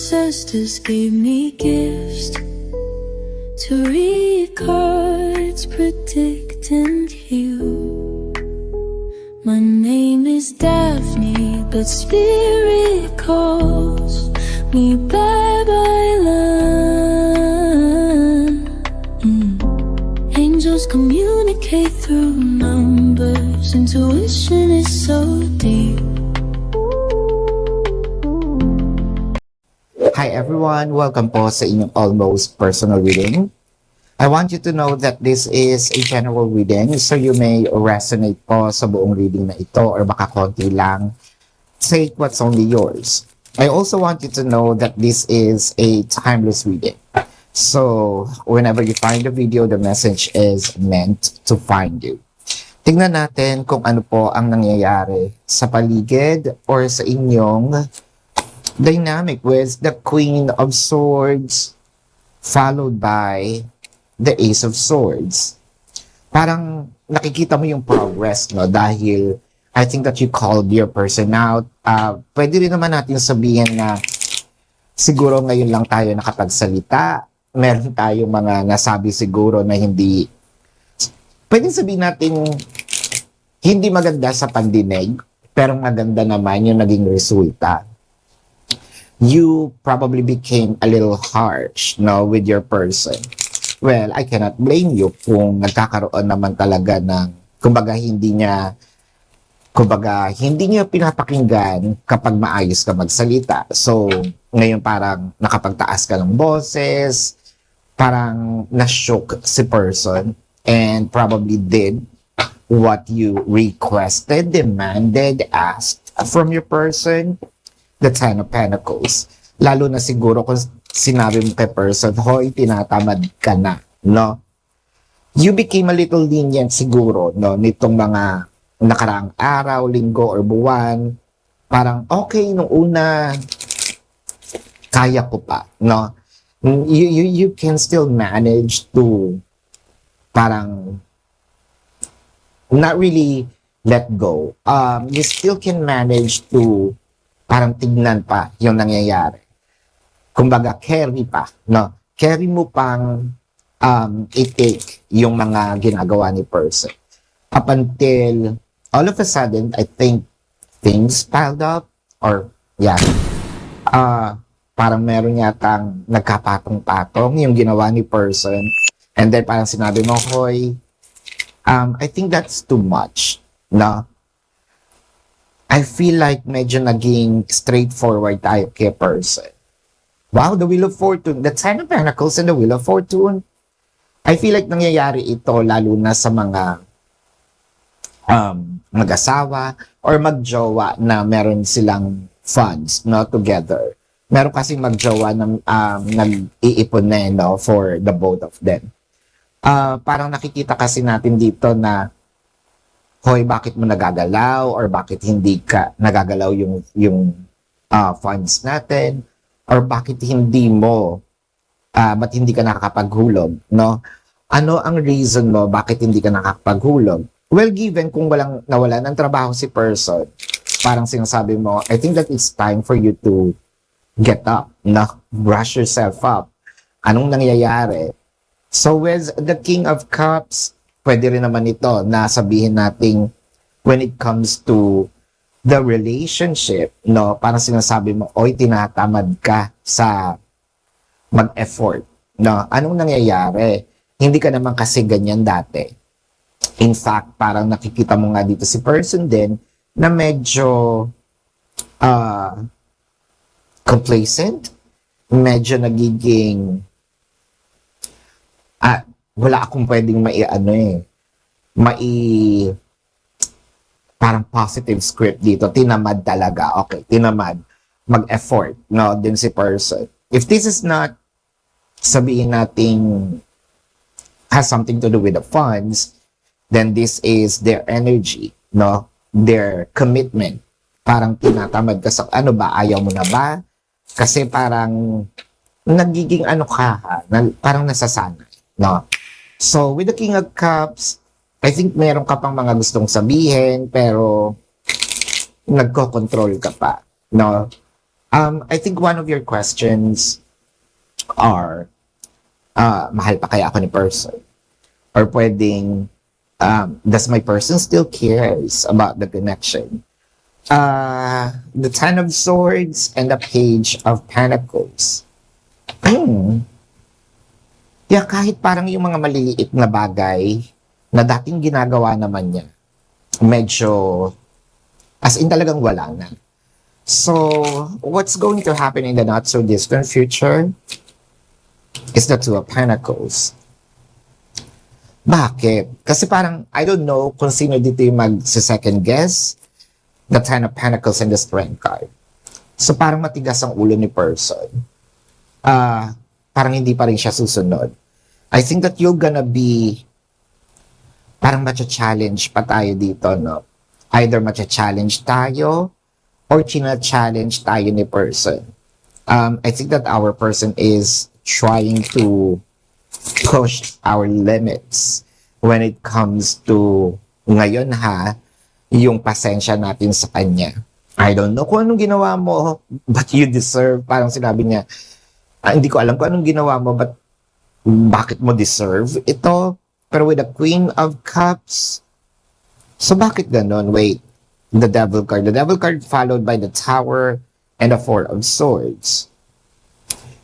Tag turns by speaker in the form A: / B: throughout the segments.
A: ancestors gave me gifts to read cards, predict and heal. My name is Daphne, but spirit calls me Babylon. Angels communicate through numbers. Intuition is so deep.
B: Hi everyone! Welcome po sa inyong almost personal reading. I want you to know that this is a general reading, so you may resonate po sa buong reading na ito or baka konti lang. Take what's only yours. I also want you to know that this is a timeless reading. So, whenever you find a video, the message is meant to find you. Tingnan natin kung ano po ang nangyayari sa paligid or sa inyong dynamic with the Queen of Swords followed by the Ace of Swords. Parang nakikita mo yung progress, no? Dahil I think that you called your person out. Pwede rin naman natin sabihin na siguro ngayon lang tayo nakapagsalita. Meron tayong mga nasabi siguro na hindi, pwede sabihin natin hindi maganda sa pandinig, pero maganda naman yung naging resulta. You probably became a little harsh, no, with your person. Well, I cannot blame you kung nagkakaroon naman talaga ng, kumbaga hindi niya pinapakinggan kapag maayos ka magsalita. So, ngayon parang nakapagtaas ka ng boses, parang na-shook si person and probably did what you requested, demanded, asked from your person. The Ten of Pentacles. Lalo na siguro kung sinabi mo kay person, hoy, tinatamad ka na, no? You became a little lenient siguro, no? Nitong mga nakaraang araw, linggo, or buwan. Parang, okay, nung una, kaya ko pa, no? You can still manage to parang not really let go. You still can manage to parang tignan pa yung nangyayari. Kumbaga, carry pa, no? Carry mo pang i-take yung mga ginagawa ni person. Up until, all of a sudden, I think, things piled up, or, yeah, parang meron yatang nagkapatong-patong yung ginawa ni person, and then parang sinabi mo, hoy, I think that's too much, no? I feel like medyo naging straightforward tayo kay person. Wow, the Wheel of Fortune. The Ten of Pentacles and the Wheel of Fortune. I feel like nangyayari ito lalo na sa mga mag-asawa or mag-jowa na meron silang funds, no, together. Meron kasi mag-jowa na nag-iipon na, no, for the both of them. Parang nakikita kasi natin dito na hoy, bakit mo nagagalaw or bakit hindi ka nagagalaw yung funds natin or bakit hindi mo ba't hindi ka nakakapaghulog, no? Ano ang reason mo bakit hindi ka nakakapaghulog? Well, given kung nawala ng trabaho si person, parang sinasabi mo, I think that it's time for you to get up, no? Brush yourself up. Anong nangyayari? So with the King of Cups, pwede rin naman ito na sabihin natin when it comes to the relationship, no? Parang sinasabi mo, oy, tinatamad ka sa mag-effort, no? Anong nangyayari? Hindi ka naman kasi ganyan dati. In fact, parang nakikita mo nga dito si person din na medyo complacent, medyo nagiging wala akong pwedeng parang positive script dito. Tinamad talaga. Okay, tinamad. Mag-effort, no, din si person. If this is not, sabihin natin, has something to do with the funds, then this is their energy, no? Their commitment. Parang tinatamad ka sa, ano ba, ayaw mo na ba? Kasi parang, nagiging parang nasasanay, no? So, with the King of Cups, I think meron ka pang mga gustong sabihin, pero nagko-control ka pa, no? I think one of your questions are, mahal pa kaya ako ni person? Or pwedeng, does my person still cares about the connection? The Ten of Swords and the Page of Pentacles. Yeah, kahit parang yung mga maliliit na bagay na dating ginagawa naman niya, medyo, as in talagang wala na. So, what's going to happen in the not so distant future is the Two of Pentacles. Bakit? Kasi parang, I don't know kung sino dito yung mag-second guess, the Ten of Pentacles and the Strength card. So, parang matigas ang ulo ni person. Parang hindi pa rin siya susunod. I think that you're gonna be, parang matcha-challenge pa tayo dito, no? Either matcha-challenge tayo, or china-challenge tayo ni person. I think that our person is trying to push our limits when it comes to, ngayon ha, yung pasensya natin sa kanya. I don't know kung anong ginawa mo, but you deserve, parang sinabi niya, hindi ko alam kung anong ginawa mo, but bakit mo deserve ito? Pero with the Queen of Cups, so bakit ganon? Wait, the Devil card. The Devil card followed by the Tower and the Four of Swords.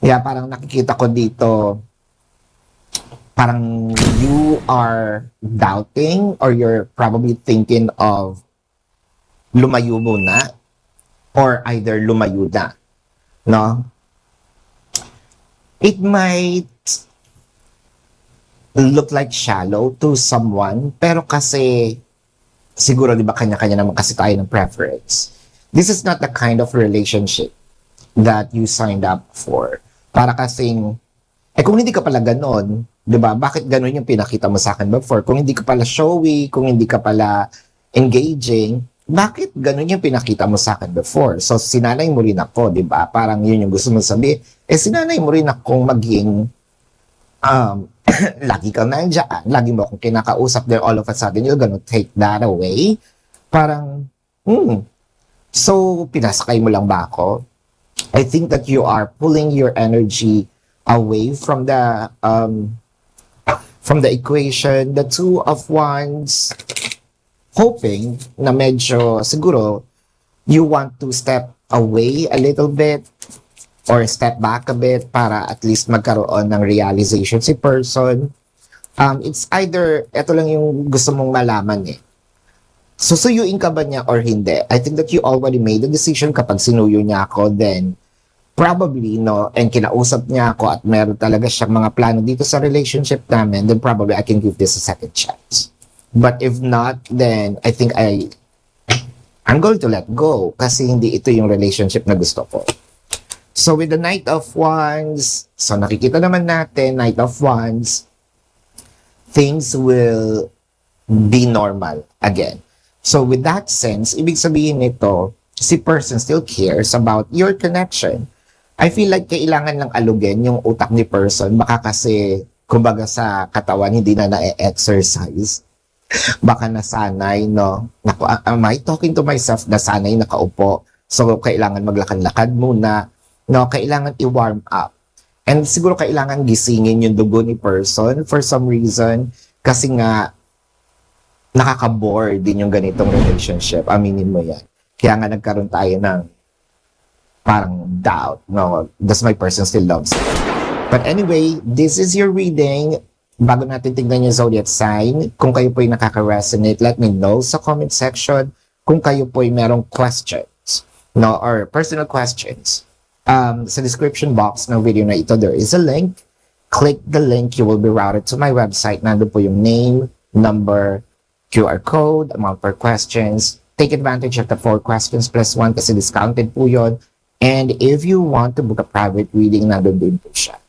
B: Yeah, parang nakikita ko dito, parang you are doubting or you're probably thinking of lumayo muna or either lumayo na. No? It might look like shallow to someone, pero kasi siguro, di ba, kanya-kanya naman kasi tayo ng preference. This is not the kind of relationship that you signed up for. Para kasing, kung hindi ka pala ganon, di ba, bakit ganon yung pinakita mo sa akin before? Kung hindi ka pala showy, kung hindi ka pala engaging, bakit ganon yung pinakita mo sa akin before? So, sinanay mo rin ako, di ba? Parang yun yung gusto mo sabihin. Sinanay mo rin akong maging, lagi kang nandiyan, lagi mo akong kinakausap, then all of a sudden, you're gonna take that away. Parang, so, pinasakay mo lang ba ako? I think that you are pulling your energy away from the equation. The Two of Wands, hoping na medyo, siguro, you want to step away a little bit, or step back a bit para at least magkaroon ng realization si person. It's either, eto lang yung gusto mong malaman eh. Susuyuin ka ba niya or hindi? I think that you already made the decision kapag sinuyo niya ako, then probably, no, and kinausap niya ako at meron talaga siyang mga plano dito sa relationship namin, then probably I can give this a second chance. But if not, then I think I'm going to let go kasi hindi ito yung relationship na gusto ko. So with the Knight of Wands, so nakikita naman natin, Knight of Wands, things will be normal again. So with that sense, ibig sabihin nito, si person still cares about your connection. I feel like kailangan lang alugin yung utak ni person, baka kasi, kumbaga sa katawan, hindi na na-exercise. Baka nasanay, no? Naku, am I talking to myself? Nasanay, nakaupo. So kailangan maglakad-lakad muna. No, kailangan i-warm up. And siguro kailangan gisingin yung dugo ni person for some reason. Kasi nga, nakaka-bore din yung ganitong relationship. Aminin mo yan. Kaya nga nagkaroon tayo ng parang doubt. No, does my person still loves me? But anyway, this is your reading. Bago natin tingnan yung zodiac sign, kung kayo po'y nakaka-resonate, let me know sa comment section kung kayo po'y merong questions, no, or personal questions. Sa description box ng video na ito, there is a link. Click the link, you will be routed to my website. Nandun po yung name, number, QR code, amount per questions. Take advantage of the 4 questions plus 1 kasi discounted po yun. And if you want to book a private reading, nandun din po siya.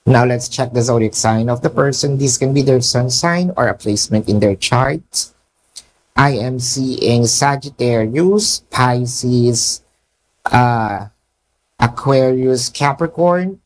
B: Now, let's check the zodiac sign of the person. This can be their sun sign or a placement in their chart. I am seeing Sagittarius, Pisces, Aquarius, Capricorn,